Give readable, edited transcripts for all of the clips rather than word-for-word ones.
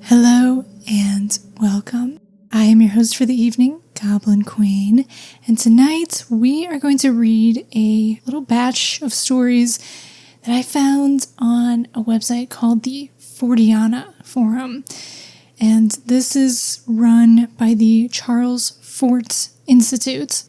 Hello and welcome. I am your host for the evening, Goblin Kwain, and tonight we are going to read a little batch of stories that I found on a website called the Forteana Forum. And this is run by the Charles Fort Institute.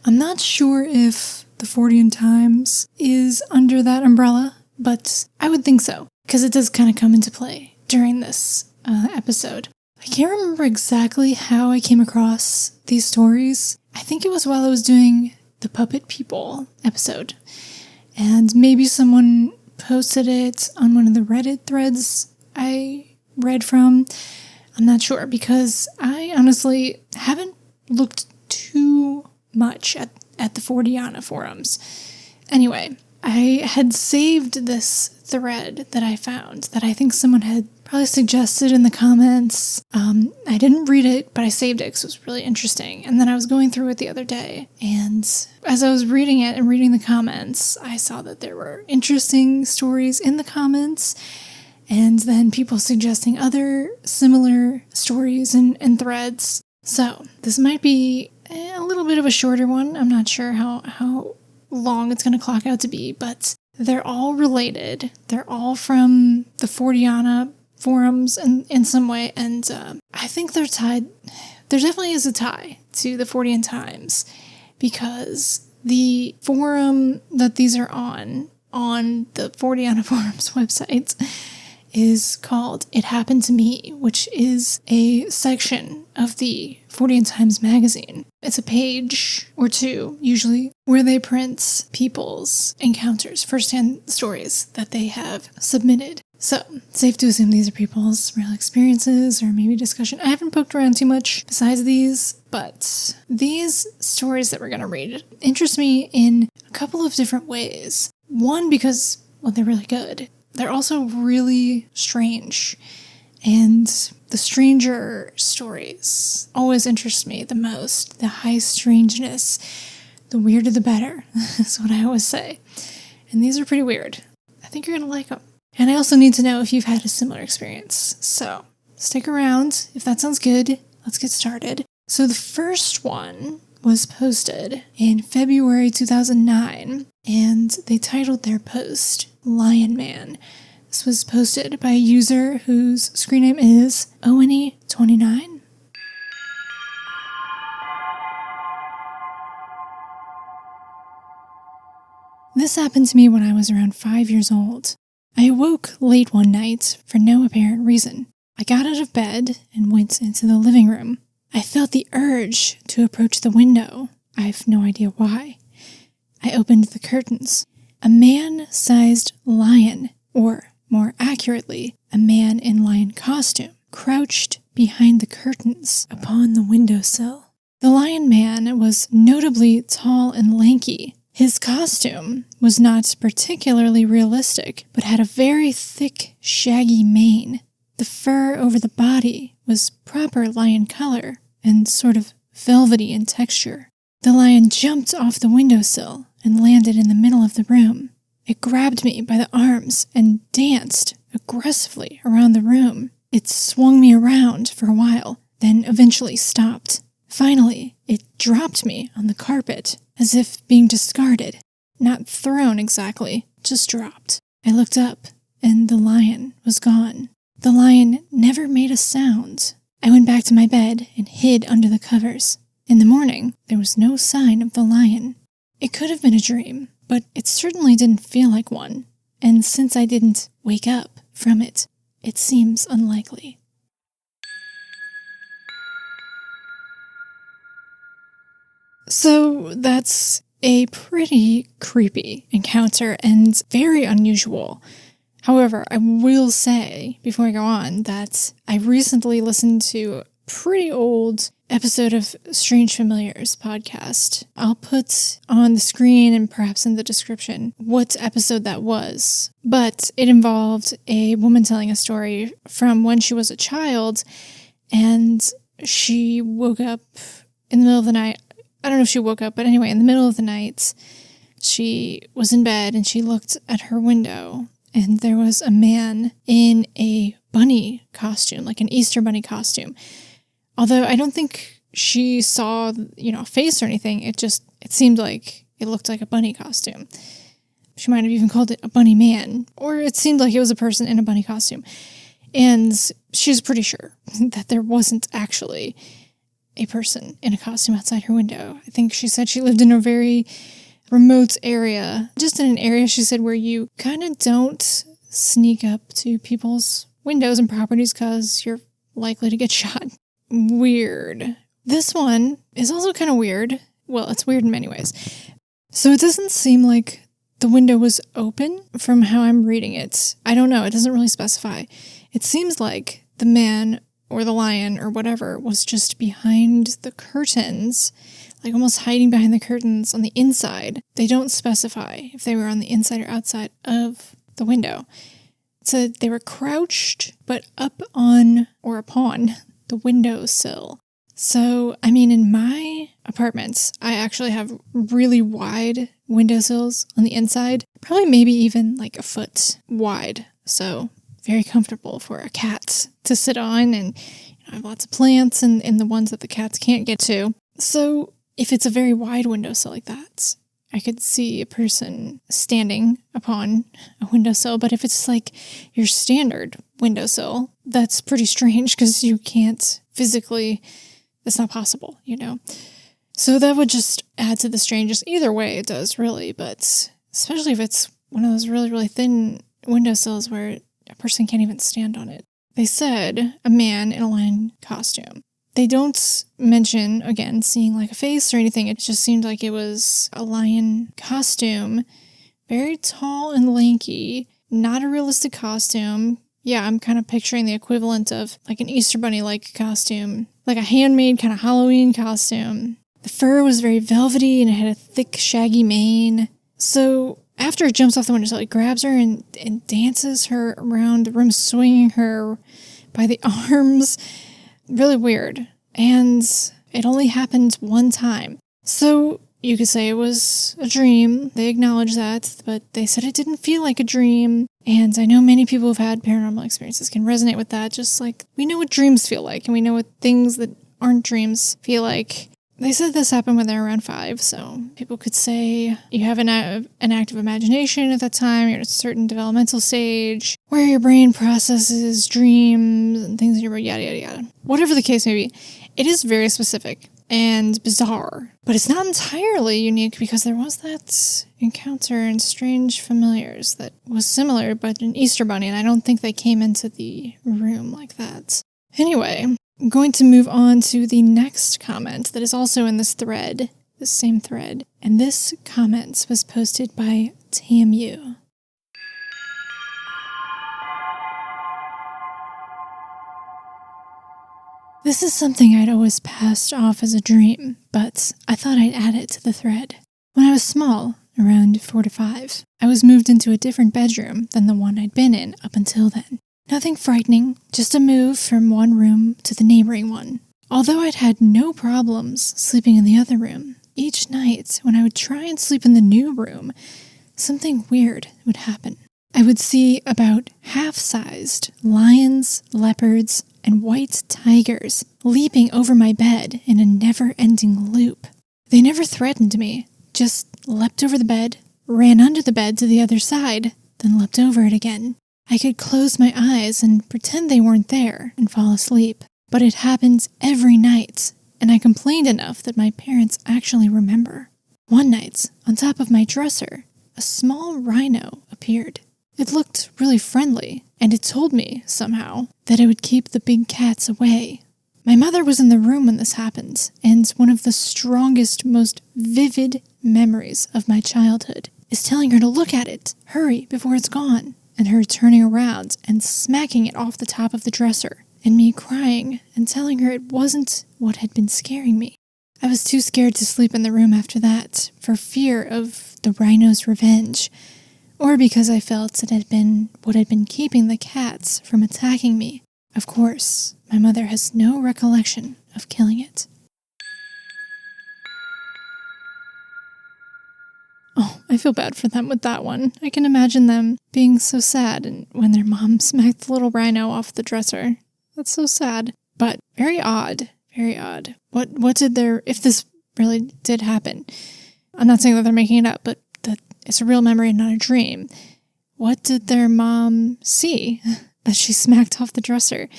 I'm not sure if the Fortean Times is under that umbrella, but I would think so, because it does kind of come into play during this episode. I can't remember exactly how I came across these stories. I think it was while I was doing the Puppet People episode. And maybe someone posted it on one of the Reddit threads I read from. I'm not sure, because I honestly haven't looked too much at the Forteana Forums. Anyway, I had saved this thread that I found that I think someone had probably suggested in the comments. I didn't read it, but I saved it because it was really interesting. And then I was going through it the other day, and as I was reading it and reading the comments, I saw that there were interesting stories in the comments, and then people suggesting other similar stories and threads. So this might be a little bit of a shorter one. I'm not sure how long it's going to clock out to be, but they're all related. They're all from the Forteana Forums in some way, and I think they're tied. There definitely is a tie to the Fortean Times, because the forum that these are on the Forteana Forums website is called It Happened to Me, which is a section of the Fortean Times magazine. It's a page or two, usually, where they print people's encounters, firsthand stories that they have submitted. So, safe to assume these are people's real experiences or maybe discussion. I haven't poked around too much besides these, but these stories that we're going to read interest me in a couple of different ways. One, because, well, they're really good. They're also really strange, and the stranger stories always interest me the most. The high strangeness, the weirder the better, is what I always say. And these are pretty weird. I think you're going to like them. And I also need to know if you've had a similar experience. So stick around. If that sounds good, let's get started. So the first one was posted in February 2009, and they titled their post Lionman. This was posted by a user whose screen name is ONE29. This happened to me when I was around 5 years old. I awoke late one night for no apparent reason. I got out of bed and went into the living room. I felt the urge to approach the window. I have no idea why. I opened the curtains. A man-sized lion, or more accurately, a man in lion costume, crouched behind the curtains upon the windowsill. The lion man was notably tall and lanky. His costume was not particularly realistic, but had a very thick, shaggy mane. The fur over the body was proper lion color and sort of velvety in texture. The lion jumped off the windowsill and landed in the middle of the room. It grabbed me by the arms and danced aggressively around the room. It swung me around for a while, then eventually stopped. Finally, it dropped me on the carpet, as if being discarded. Not thrown exactly, just dropped. I looked up, and the lion was gone. The lion never made a sound. I went back to my bed and hid under the covers. In the morning, there was no sign of the lion. It could have been a dream, but it certainly didn't feel like one. And since I didn't wake up from it, it seems unlikely. So that's a pretty creepy encounter and very unusual. However, I will say, before I go on, that I recently listened to a pretty old episode of Strange Familiars podcast. I'll put on the screen and perhaps in the description what episode that was. But it involved a woman telling a story from when she was a child, and she woke up in the middle of the night. I don't know if she woke up, but anyway, in the middle of the night, she was in bed and she looked at her window, and there was a man in a bunny costume, like an Easter bunny costume. Although I don't think she saw, a face or anything. It seemed like it looked like a bunny costume. She might have even called it a bunny man, or it seemed like it was a person in a bunny costume. And she was pretty sure that there wasn't actually a person in a costume outside her window. I think she said she lived in a very remote area, just in an area, she said, where you kind of don't sneak up to people's windows and properties because you're likely to get shot. Weird. This one is also kind of weird. Well, it's weird in many ways. So it doesn't seem like the window was open from how I'm reading it. I don't know. It doesn't really specify. It seems like the man or the lion or whatever was just behind the curtains, like almost hiding behind the curtains on the inside. They don't specify if they were on the inside or outside of the window. It said they were crouched, but up on or upon the windowsill. So, I mean, in my apartments, I actually have really wide windowsills on the inside, probably maybe even like a foot wide. So very comfortable for a cat to sit on, and I have lots of plants and the ones that the cats can't get to. So if it's a very wide windowsill like that, I could see a person standing upon a windowsill. But if it's like your standard windowsill, that's pretty strange because you can't physically, it's not possible, So that would just add to the strangeness. Either way it does, really, but especially if it's one of those really, really thin windowsills where a person can't even stand on it. They said a man in a lion costume. They don't mention, again, seeing like a face or anything. It just seemed like it was a lion costume. Very tall and lanky. Not a realistic costume. Yeah, I'm kind of picturing the equivalent of like an Easter bunny-like costume. Like a handmade kind of Halloween costume. The fur was very velvety and it had a thick, shaggy mane. So after it jumps off the window, it grabs her and dances her around the room, swinging her by the arms. Really weird. And it only happened one time. So you could say it was a dream. They acknowledged that, but they said it didn't feel like a dream. And I know many people who've had paranormal experiences can resonate with that. Just like we know what dreams feel like, and we know what things that aren't dreams feel like. They said this happened when they were around 5, so people could say you have an active imagination at that time, you're at a certain developmental stage, where your brain processes dreams and things in your brain, yada, yada, yada. Whatever the case may be, it is very specific and bizarre, but it's not entirely unique because there was that encounter in Strange Familiars that was similar, but an Easter bunny, and I don't think they came into the room like that. Anyway, I'm going to move on to the next comment that is also in this thread, this same thread. And this comment was posted by Tamu. This is something I'd always passed off as a dream, but I thought I'd add it to the thread. When I was small, around 4 to 5, I was moved into a different bedroom than the one I'd been in up until then. Nothing frightening, just a move from one room to the neighboring one. Although I'd had no problems sleeping in the other room, each night when I would try and sleep in the new room, something weird would happen. I would see about half-sized lions, leopards, and white tigers leaping over my bed in a never-ending loop. They never threatened me, just leapt over the bed, ran under the bed to the other side, then leapt over it again. I could close my eyes and pretend they weren't there and fall asleep. But it happened every night, and I complained enough that my parents actually remember. One night, on top of my dresser, a small rhino appeared. It looked really friendly, and it told me, somehow, that it would keep the big cats away. My mother was in the room when this happened, and one of the strongest, most vivid memories of my childhood is telling her to look at it, hurry, before it's gone. And her turning around and smacking it off the top of the dresser, and me crying and telling her it wasn't what had been scaring me. I was too scared to sleep in the room after that, for fear of the rhino's revenge, or because I felt it had been what had been keeping the cats from attacking me. Of course, my mother has no recollection of killing it. Oh, I feel bad for them with that one. I can imagine them being so sad and when their mom smacked the little rhino off the dresser. That's so sad, but very odd. Very odd. What did if this really did happen, I'm not saying that they're making it up, but that it's a real memory and not a dream. What did their mom see that she smacked off the dresser?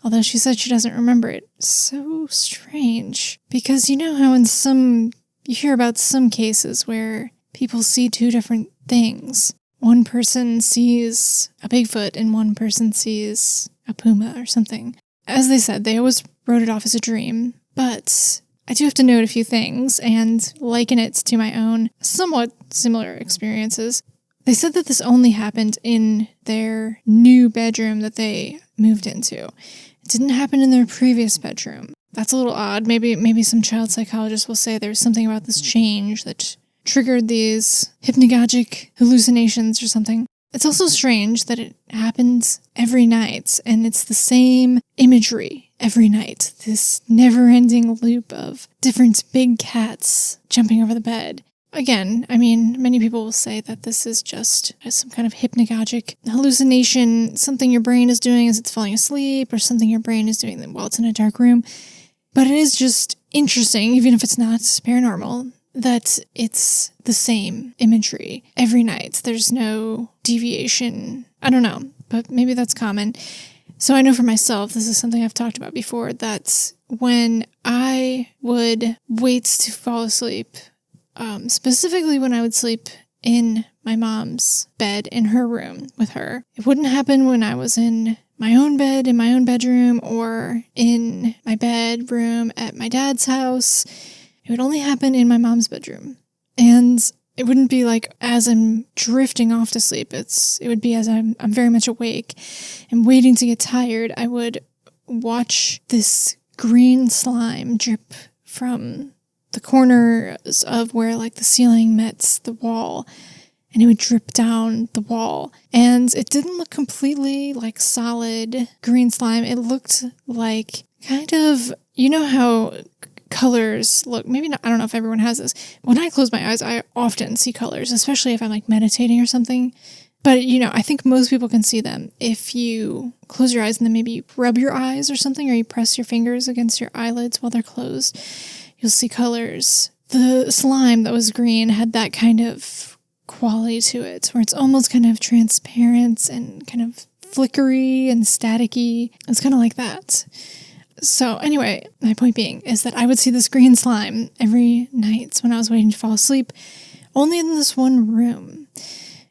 Although she said she doesn't remember it. So strange. Because you know how you hear about some cases where people see two different things. One person sees a Bigfoot and one person sees a puma or something. As they said, they always wrote it off as a dream, but I do have to note a few things and liken it to my own somewhat similar experiences. They said that this only happened in their new bedroom that they moved into. It didn't happen in their previous bedroom. That's a little odd. Maybe some child psychologist will say there's something about this change that triggered these hypnagogic hallucinations or something. It's also strange that it happens every night, and it's the same imagery every night. This never-ending loop of different big cats jumping over the bed. Again, I mean, many people will say that this is just some kind of hypnagogic hallucination, something your brain is doing as it's falling asleep, or something your brain is doing while it's in a dark room. But it is just interesting, even if it's not paranormal, that it's the same imagery every night. There's no deviation. I don't know, but maybe that's common. So I know for myself, this is something I've talked about before, that when I would wait to fall asleep, specifically when I would sleep in my mom's bed in her room with her, it wouldn't happen when I was in my own bed in my own bedroom or in my bedroom at my dad's house. It would only happen in my mom's bedroom. And it wouldn't be like as I'm drifting off to sleep. It would be as I'm very much awake and waiting to get tired. I would watch this green slime drip from the corners of where like the ceiling met the wall, and it would drip down the wall. And it didn't look completely like solid green slime. It looked like kind of, you know how colors look, maybe not, I don't know if everyone has this. When I close my eyes, I often see colors, especially if I'm like meditating or something. But, you know, I think most people can see them. If you close your eyes and then maybe you rub your eyes or something, or you press your fingers against your eyelids while they're closed, you'll see colors. The slime that was green had that kind of quality to it, where it's almost kind of transparent and kind of flickery and staticky. It's kind of like that. So anyway, my point being is that I would see this green slime every night when I was waiting to fall asleep, only in this one room.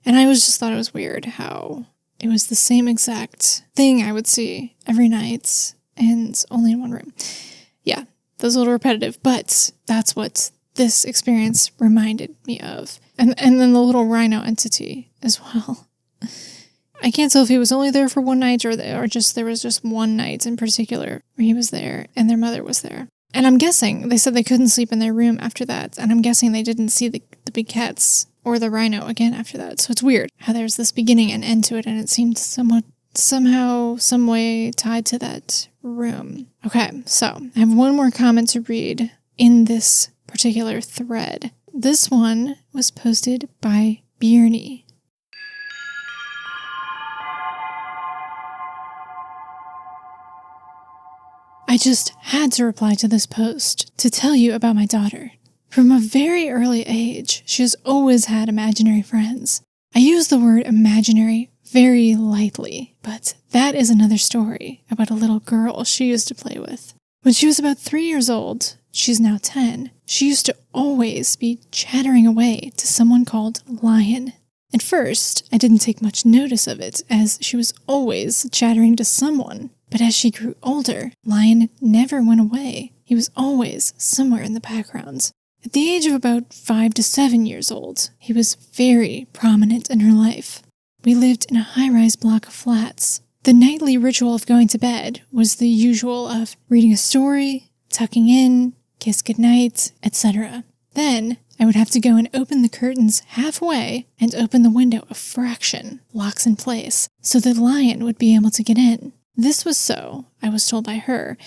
And I always just thought it was weird how it was the same exact thing I would see every night and only in one room. Yeah, that was a little repetitive, but that's what this experience reminded me of. And then the little rhino entity as well. I can't tell if he was only there for one night or just there was just one night in particular where he was there and their mother was there. And I'm guessing, they said they couldn't sleep in their room after that, and I'm guessing they didn't see the big cats or the rhino again after that. So it's weird how there's this beginning and end to it, and it seemed somehow, some way tied to that room. Okay, so I have one more comment to read in this particular thread. This one was posted by Bierny. I just had to reply to this post to tell you about my daughter. From a very early age, she has always had imaginary friends. I use the word imaginary very lightly, but that is another story about a little girl she used to play with. When she was about 3 years old, she's now 10, she used to always be chattering away to someone called Lion. At first, I didn't take much notice of it, as she was always chattering to someone. But as she grew older, Lion never went away. He was always somewhere in the background. At the age of about 5 to 7 years old, he was very prominent in her life. We lived in a high-rise block of flats. The nightly ritual of going to bed was the usual of reading a story, tucking in, kiss goodnight, etc. Then, I would have to go and open the curtains halfway and open the window a fraction, locks in place, so that Lion would be able to get in. This was so, I was told by her,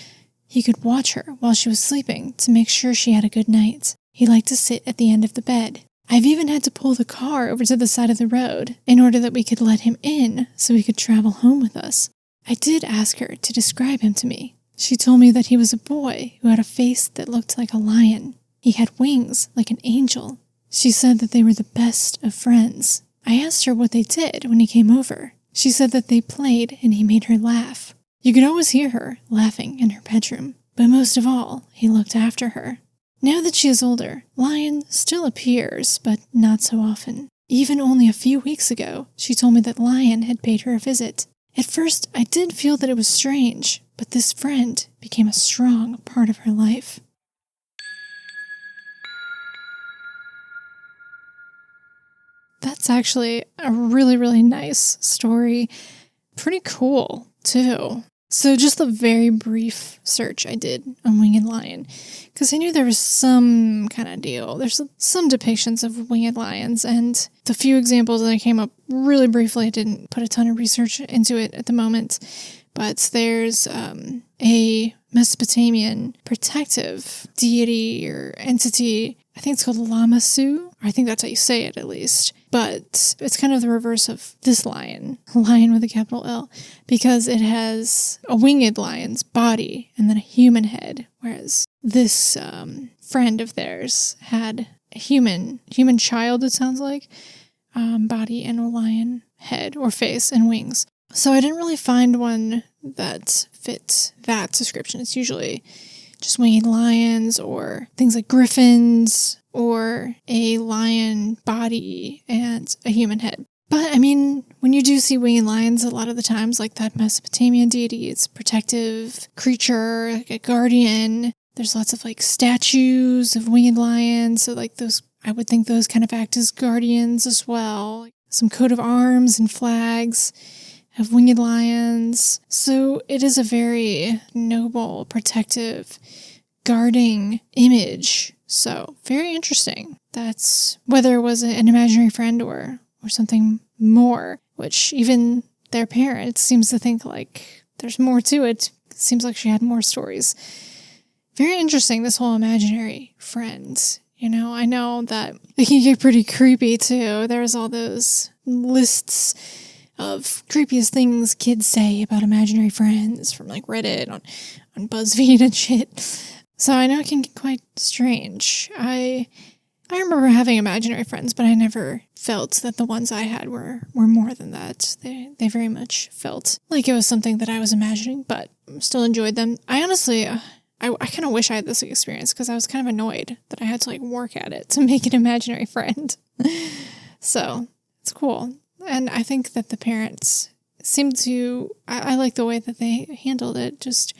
he could watch her while she was sleeping to make sure she had a good night. He liked to sit at the end of the bed. I've even had to pull the car over to the side of the road in order that we could let him in so he could travel home with us. I did ask her to describe him to me. She told me that he was a boy who had a face that looked like a lion. He had wings like an angel. She said that they were the best of friends. I asked her what they did when he came over. She said that they played and he made her laugh. You could always hear her laughing in her bedroom. But most of all, he looked after her. Now that she is older, Lion still appears, but not so often. Even only a few weeks ago, she told me that Lion had paid her a visit. At first, I did feel that it was strange, but this friend became a strong part of her life. That's actually a really, really nice story. Pretty cool, too. So just the very brief search I did on winged lion, because I knew there was some kind of deal. There's some depictions of winged lions, and the few examples that I came up really briefly, I didn't put a ton of research into it at the moment, but there's a Mesopotamian protective deity or entity. I think it's called Lamasu. I think that's how you say it, at least. But it's kind of the reverse of this lion with a capital L, because it has a winged lion's body and then a human head, whereas this friend of theirs had a human child, it sounds like, body and a lion head or face and wings. So I didn't really find one that fit that description. It's usually just winged lions or things like griffins or a lion body and a human head. But I mean, when you do see winged lions, a lot of the times, like that Mesopotamian deity, it's a protective creature, like a guardian. There's lots of like statues of winged lions. So like those, I would think those kind of act as guardians as well. Some coat of arms and flags of winged lions. So it is a very noble, protective, guarding image. So very interesting. That's whether it was an imaginary friend or something more, which even their parents seems to think like there's more to it. It seems like she had more stories. Very interesting, this whole imaginary friend. You know, I know that it can get pretty creepy too. There's all those lists of creepiest things kids say about imaginary friends from like Reddit on BuzzFeed and shit. So I know it can get quite strange. I remember having imaginary friends, but I never felt that the ones I had were more than that. They very much felt like it was something that I was imagining, but still enjoyed them. I honestly, I kind of wish I had this experience because I was kind of annoyed that I had to like work at it to make an imaginary friend. So it's cool. And I think that the parents seemed to, I like the way that they handled it, just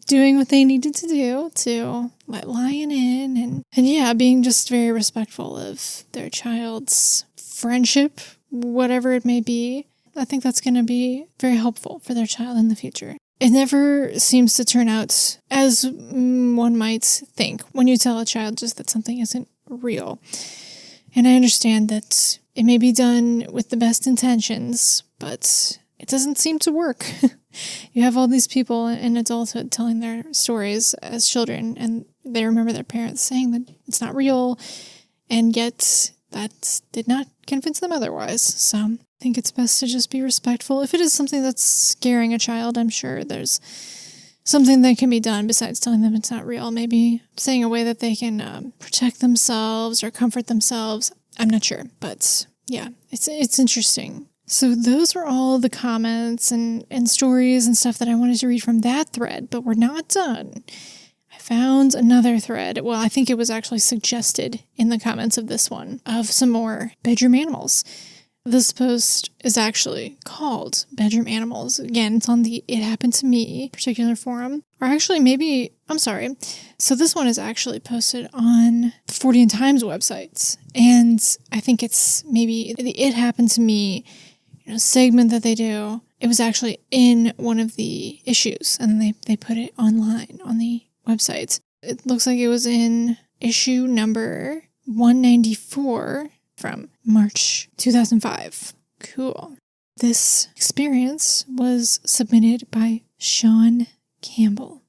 doing what they needed to do to let Lion in and yeah, being just very respectful of their child's friendship, whatever it may be. I think that's going to be very helpful for their child in the future. It never seems to turn out as one might think when you tell a child just that something isn't real. And I understand that it may be done with the best intentions, but it doesn't seem to work. You have all these people in adulthood telling their stories as children, and they remember their parents saying that it's not real, and yet that did not convince them otherwise. So I think it's best to just be respectful. If it is something that's scaring a child, I'm sure there's something that can be done besides telling them it's not real. Maybe saying a way that they can protect themselves or comfort themselves. I'm not sure, but yeah, it's interesting. So those were all the comments and stories and stuff that I wanted to read from that thread, but we're not done. I found another thread. Well, I think it was actually suggested in the comments of this one of some more bedroom animals. This post is actually called Bedroom Animals. Again, it's on the It Happened to Me particular forum. Or actually, maybe, I'm sorry. So this one is actually posted on the Forteana Times website. And I think it's maybe the It Happened to Me segment that they do. It was actually in one of the issues, and then they put it online on the website. It looks like it was in issue number 194 from March 2005. Cool. This experience was submitted by Sean Campbell.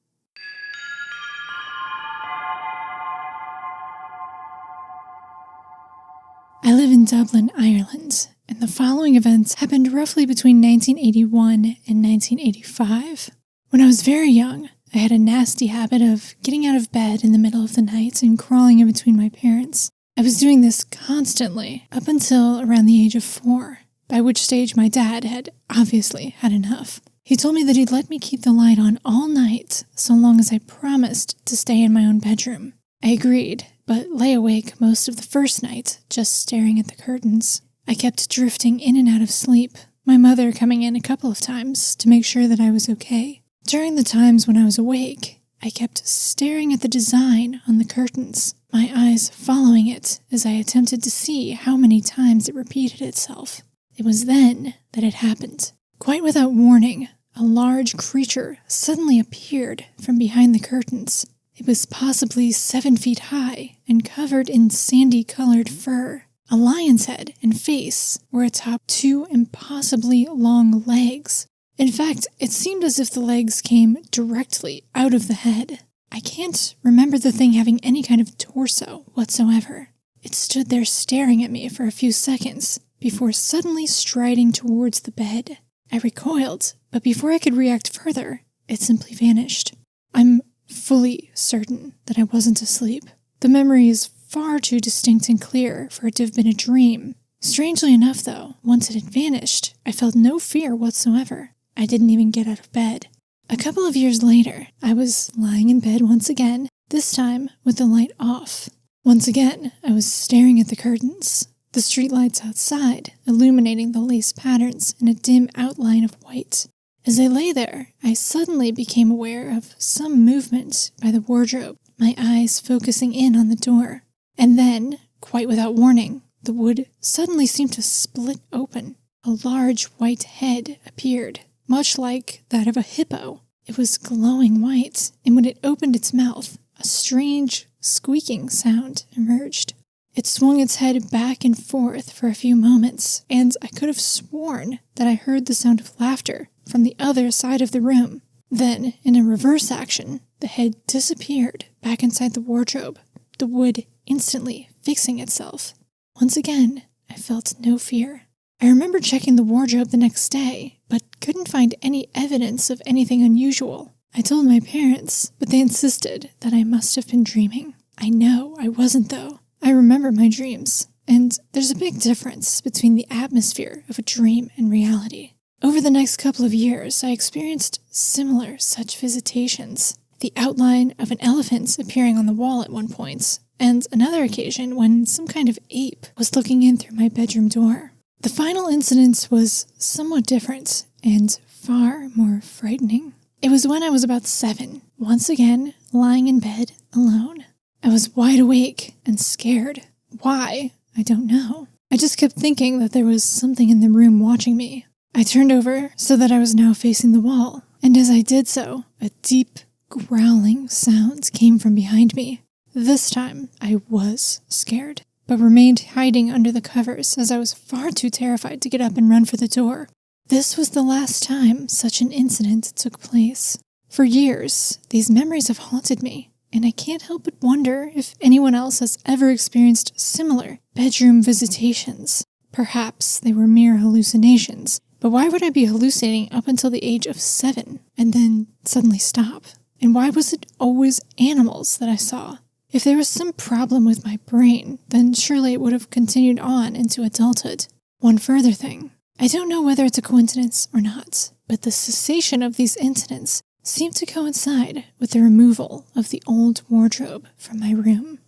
in Dublin, Ireland, and the following events happened roughly between 1981 and 1985. When I was very young, I had a nasty habit of getting out of bed in the middle of the night and crawling in between my parents. I was doing this constantly up until around the age of 4, by which stage my dad had obviously had enough. He told me that he'd let me keep the light on all night so long as I promised to stay in my own bedroom. I agreed, but lay awake most of the first night just staring at the curtains. I kept drifting in and out of sleep, my mother coming in a couple of times to make sure that I was okay. During the times when I was awake, I kept staring at the design on the curtains, my eyes following it as I attempted to see how many times it repeated itself. It was then that it happened. Quite without warning, a large creature suddenly appeared from behind the curtains. It was possibly 7 feet high and covered in sandy-colored fur. A lion's head and face were atop 2 impossibly long legs. In fact, it seemed as if the legs came directly out of the head. I can't remember the thing having any kind of torso whatsoever. It stood there staring at me for a few seconds before suddenly striding towards the bed. I recoiled, but before I could react further, it simply vanished. I'm fully certain that I wasn't asleep. The memory is far too distinct and clear for it to have been a dream. Strangely enough, though, once it had vanished, I felt no fear whatsoever. I didn't even get out of bed. A couple of years later, I was lying in bed once again, this time with the light off. Once again, I was staring at the curtains, the streetlights outside illuminating the lace patterns in a dim outline of white. As I lay there, I suddenly became aware of some movement by the wardrobe, my eyes focusing in on the door. And then, quite without warning, the wood suddenly seemed to split open. A large white head appeared, much like that of a hippo. It was glowing white, and when it opened its mouth, a strange, squeaking sound emerged. It swung its head back and forth for a few moments, and I could have sworn that I heard the sound of laughter from the other side of the room. Then, in a reverse action, the head disappeared back inside the wardrobe, the wood instantly fixing itself. Once again, I felt no fear. I remember checking the wardrobe the next day, but couldn't find any evidence of anything unusual. I told my parents, but they insisted that I must have been dreaming. I know I wasn't, though. I remember my dreams, and there's a big difference between the atmosphere of a dream and reality. Over the next couple of years, I experienced similar such visitations. The outline of an elephant appearing on the wall at one point, and another occasion when some kind of ape was looking in through my bedroom door. The final incident was somewhat different and far more frightening. It was when I was about 7, once again lying in bed alone. I was wide awake and scared. Why? I don't know. I just kept thinking that there was something in the room watching me. I turned over so that I was now facing the wall, and as I did so, a deep, growling sound came from behind me. This time, I was scared, but remained hiding under the covers as I was far too terrified to get up and run for the door. This was the last time such an incident took place. For years, these memories have haunted me, and I can't help but wonder if anyone else has ever experienced similar bedroom visitations. Perhaps they were mere hallucinations, but why would I be hallucinating up until the age of 7 and then suddenly stop? And why was it always animals that I saw? If there was some problem with my brain, then surely it would have continued on into adulthood. One further thing. I don't know whether it's a coincidence or not, but the cessation of these incidents seemed to coincide with the removal of the old wardrobe from my room.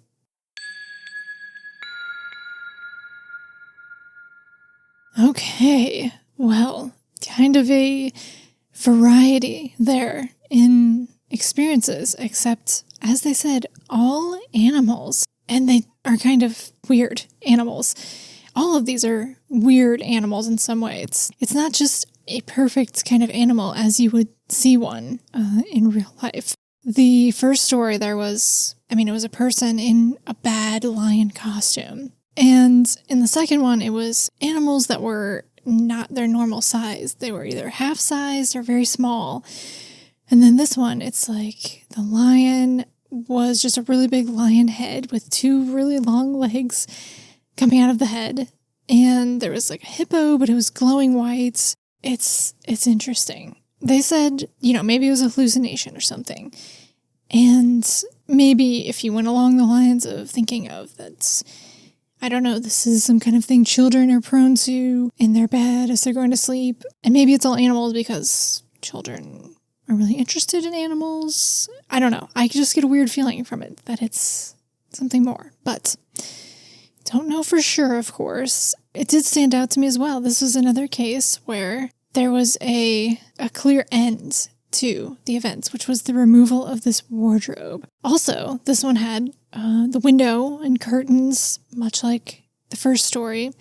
Okay, well, kind of a variety there in experiences, except, as they said, all animals, and they are kind of weird animals. All of these are weird animals in some way. It's not just a perfect kind of animal as you would see one in real life. The first story there was, it was a person in a bad lion costume. And in the second one, it was animals that were not their normal size. They were either half-sized or very small. And then this one, it's like the lion was just a really big lion head with 2 really long legs coming out of the head. and there was like a hippo, but it was glowing white. It's interesting. They said, maybe it was a hallucination or something. And maybe if you went along the lines of thinking of that, I don't know, this is some kind of thing children are prone to in their bed as they're going to sleep. And maybe it's all animals because children are really interested in animals. I don't know. I just get a weird feeling from it that it's something more. But don't know for sure, of course. It did stand out to me as well. This was another case where there was a clear end to the events, which was the removal of this wardrobe. Also, this one had the window and curtains, much like the first story.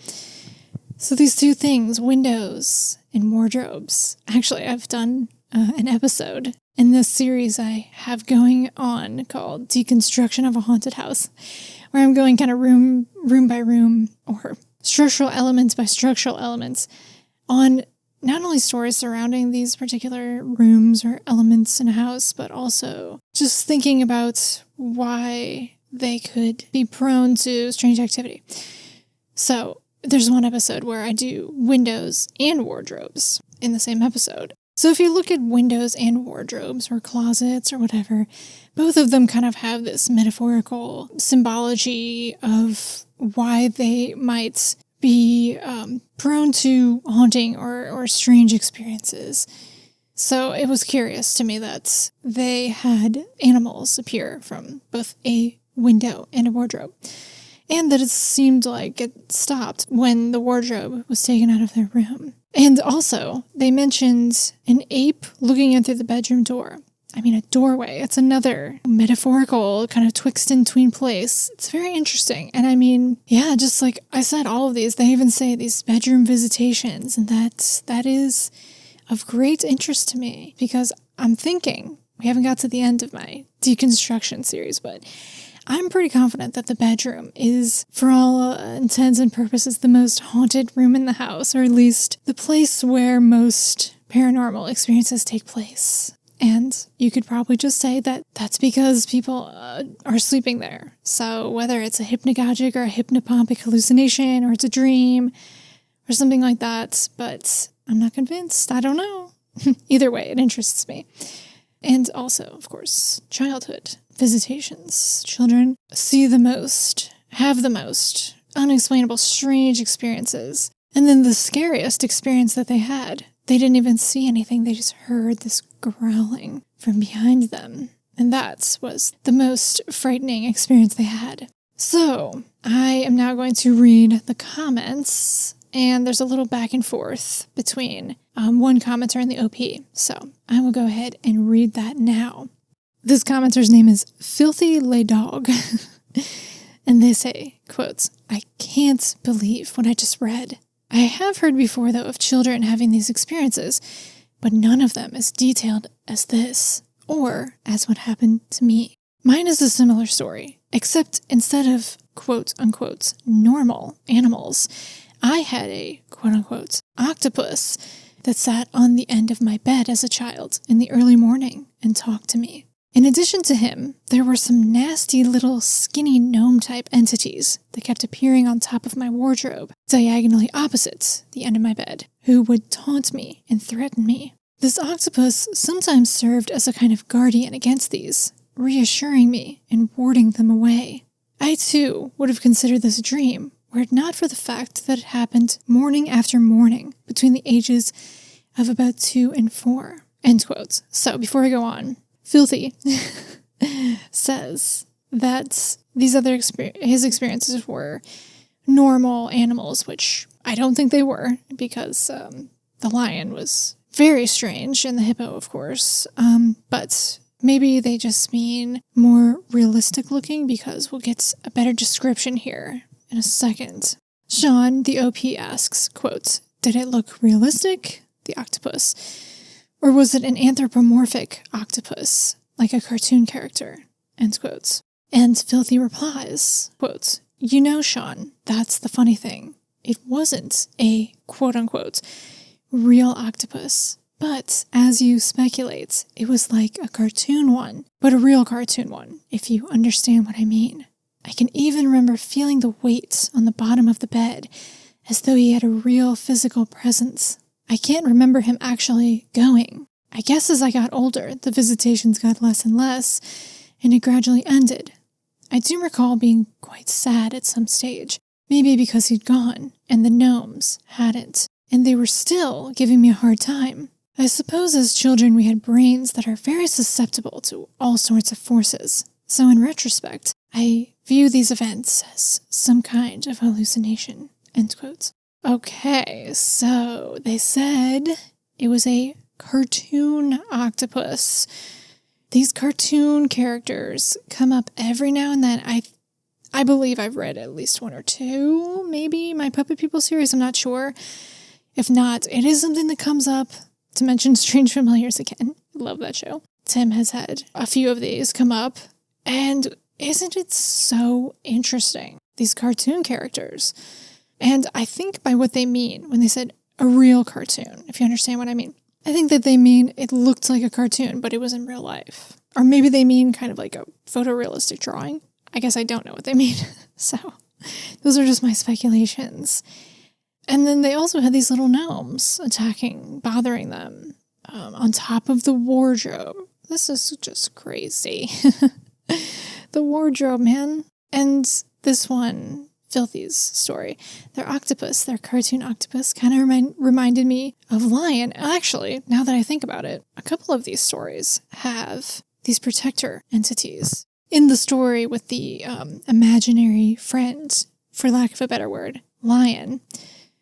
So these two things, windows and wardrobes. Actually, I've done an episode in this series I have going on called Deconstruction of a Haunted House, where I'm going kind of room by room, or structural elements by structural elements, on not only stories surrounding these particular rooms or elements in a house, but also just thinking about why they could be prone to strange activity. So there's one episode where I do windows and wardrobes in the same episode. So if you look at windows and wardrobes or closets or whatever, both of them kind of have this metaphorical symbology of why they might be prone to haunting or strange experiences. So it was curious to me that they had animals appear from both a window and a wardrobe, and that it seemed like it stopped when the wardrobe was taken out of their room. And also, they mentioned an ape looking in through the bedroom door. I mean, a doorway. It's another metaphorical kind of twixt and tween place. It's very interesting. And I mean, yeah, just like I said, all of these, they even say these bedroom visitations, and that is of great interest to me because I'm thinking, we haven't got to the end of my deconstruction series, but I'm pretty confident that the bedroom is, for all intents and purposes, the most haunted room in the house, or at least the place where most paranormal experiences take place. And you could probably just say that that's because people are sleeping there. So whether it's a hypnagogic or a hypnopompic hallucination, or it's a dream, or something like that, but I'm not convinced. I don't know. Either way, it interests me. And also, of course, childhood visitations. Children see the most, have the most unexplainable, strange experiences. And then the scariest experience that they had, they didn't even see anything. They just heard this growling from behind them. And that was the most frightening experience they had. So I am now going to read the comments, and there's a little back and forth between one commenter and the OP. So I will go ahead and read that now. This commenter's name is Filthy Lay Dog. And they say, quotes, "I can't believe what I just read. I have heard before, though, of children having these experiences, but none of them as detailed as this, or as what happened to me. Mine is a similar story, except instead of, quote-unquote, normal animals, I had a, quote-unquote, octopus that sat on the end of my bed as a child in the early morning and talked to me. In addition to him, there were some nasty little skinny gnome-type entities that kept appearing on top of my wardrobe, diagonally opposite the end of my bed, who would taunt me and threaten me. This octopus sometimes served as a kind of guardian against these, reassuring me and warding them away. I, too, would have considered this a dream, were it not for the fact that it happened morning after morning between the ages of about 2 and 4. End quotes. So, before I go on, Filthy says that these other his experiences were normal animals, which I don't think they were, because the lion was very strange, and the hippo, of course. But maybe they just mean more realistic looking, because we'll get a better description here in a second. Sean, the OP, asks, quote, "Did it look realistic, the octopus? Or was it an anthropomorphic octopus, like a cartoon character?" End quotes. And Filthy replies, quote, "You know, Sean, that's the funny thing. It wasn't a, quote-unquote, real octopus. But, as you speculate, it was like a cartoon one, but a real cartoon one, if you understand what I mean. I can even remember feeling the weight on the bottom of the bed as though he had a real physical presence. I can't remember him actually going. I guess as I got older, the visitations got less and less, and it gradually ended. I do recall being quite sad at some stage, maybe because he'd gone, and the gnomes hadn't, and they were still giving me a hard time. I suppose as children we had brains that are very susceptible to all sorts of forces, so in retrospect, I view these events as some kind of hallucination. End quote. Okay, so they said it was a cartoon octopus. These cartoon characters come up every now and then. I believe I've read at least one or two, maybe my Puppet People series, I'm not sure. If not, it is something that comes up. To mention Strange Familiars again, love that show. Tim has had a few of these come up, and isn't it so interesting? These cartoon characters. And I think by what they mean when they said a real cartoon, if you understand what I mean, I think that they mean it looked like a cartoon, but it was in real life. Or maybe they mean kind of like a photorealistic drawing. I guess I don't know what they mean. So those are just my speculations. And then they also had these little gnomes attacking, bothering them on top of the wardrobe. This is just crazy. The wardrobe, man. And this one, Filthy's story, their octopus, their cartoon octopus, kind of reminded me of Lion. Actually, now that I think about it, a couple of these stories have these protector entities. In the story with the imaginary friend, for lack of a better word, Lion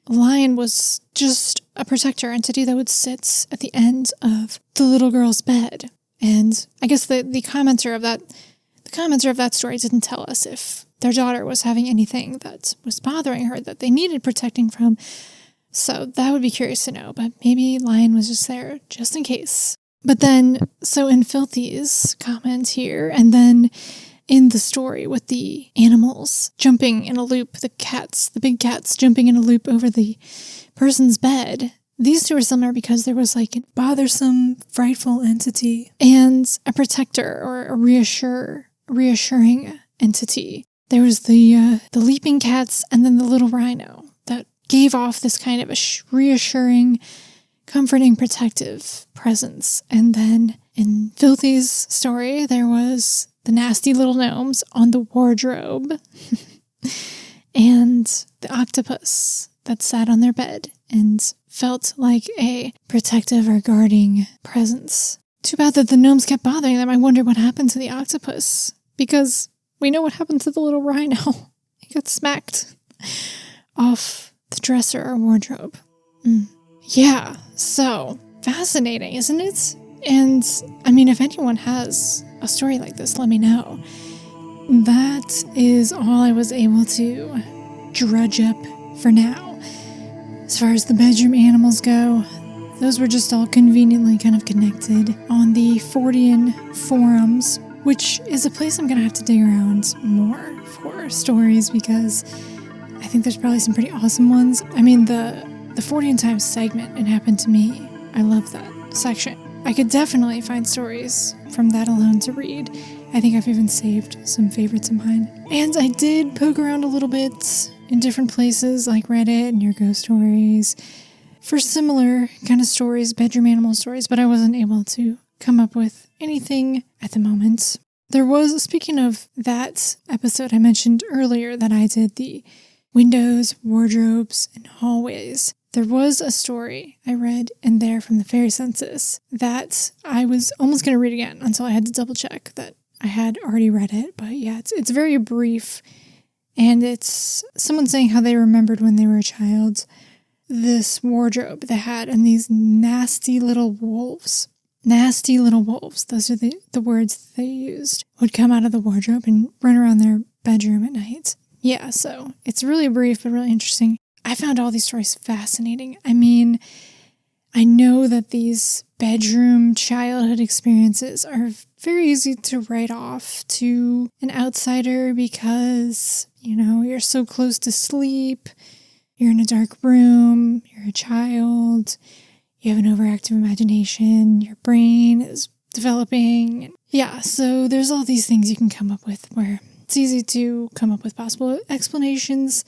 was just a protector entity that would sit at the end of the little girl's bed. And I guess the commenter of that story didn't tell us if their daughter was having anything that was bothering her that they needed protecting from. So that would be curious to know, but maybe Lion was just there just in case. But then, so in Filthy's comment here, and then in the story with the animals jumping in a loop, the big cats jumping in a loop over the person's bed, these two are similar because there was like a bothersome, frightful entity and a protector or a reassuring entity. There was the leaping cats and then the little rhino that gave off this kind of a reassuring, comforting, protective presence. And then in Filthy's story, there was the nasty little gnomes on the wardrobe and the octopus that sat on their bed and felt like a protective or guarding presence. Too bad that the gnomes kept bothering them. I wonder what happened to the octopus, because we know what happened to the little rhino. He got smacked off the dresser or wardrobe. Yeah, so fascinating, isn't it? And I mean, if anyone has a story like this, let me know. That is all I was able to drudge up for now. As far as the bedroom animals go, those were just all conveniently kind of connected on the Forteana Forums, which is a place I'm going to have to dig around more for stories, because I think there's probably some pretty awesome ones. I mean, the 40 Times segment, It Happened to Me, I love that section. I could definitely find stories from that alone to read. I think I've even saved some favorites of mine. And I did poke around a little bit in different places like Reddit and Your Ghost Stories for similar kind of stories, bedroom animal stories, but I wasn't able to come up with anything at the moment. There was, speaking of that episode I mentioned earlier that I did the windows, wardrobes, and hallways, there was a story I read in there from the Fairy Census that I was almost going to read again until I had to double check that I had already read it. But yeah, it's very brief, and it's someone saying how they remembered when they were a child this wardrobe they had, and these nasty little wolves. Nasty little wolves, those are the words they used, would come out of the wardrobe and run around their bedroom at night. Yeah, so it's really brief but really interesting. I found all these stories fascinating. I mean, I know that these bedroom childhood experiences are very easy to write off to an outsider because, you're so close to sleep, you're in a dark room, you're a child, you have an overactive imagination, your brain is developing. Yeah, so there's all these things you can come up with where it's easy to come up with possible explanations.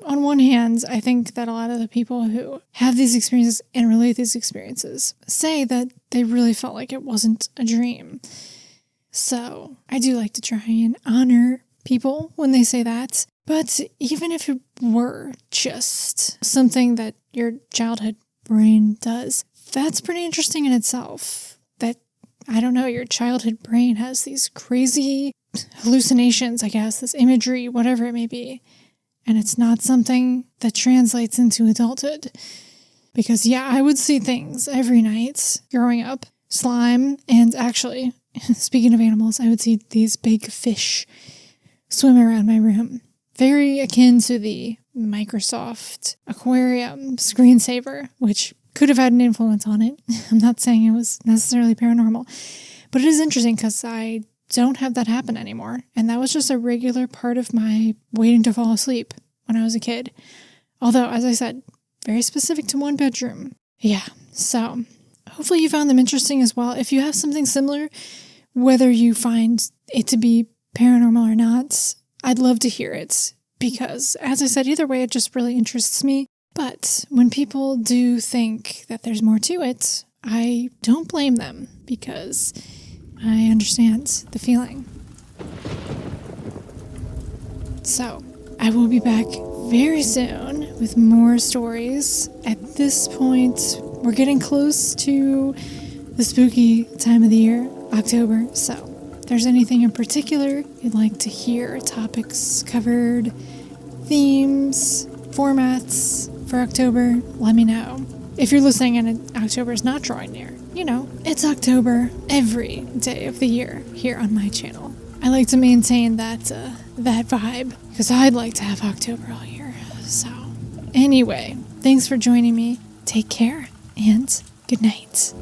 on one hand, I think that a lot of the people who have these experiences and relate these experiences say that they really felt like it wasn't a dream. So I do like to try and honor people when they say that. But even if it were just something that your childhood brain does, that's pretty interesting in itself. That, I don't know, your childhood brain has these crazy hallucinations, I guess, this imagery, whatever it may be. And it's not something that translates into adulthood. Because, yeah, I would see things every night growing up. Slime, and actually, speaking of animals, I would see these big fish swim around my room. Very akin to the Microsoft Aquarium screensaver, which could have had an influence on it. I'm not saying it was necessarily paranormal. But it is interesting because I don't have that happen anymore. And that was just a regular part of my waiting to fall asleep when I was a kid. Although, as I said, very specific to one bedroom. Yeah, so hopefully you found them interesting as well. If you have something similar, whether you find it to be paranormal or not, I'd love to hear it. Because, as I said, either way, it just really interests me. But when people do think that there's more to it, I don't blame them because I understand the feeling. So, I will be back very soon with more stories. At this point, we're getting close to the spooky time of the year, October. So, if there's anything in particular you'd like to hear, topics covered, themes, formats for October, let me know. If you're listening and October is not drawing near, it's October every day of the year here on my channel. I like to maintain that vibe because I'd like to have October all year. So, anyway, thanks for joining me. Take care and good night.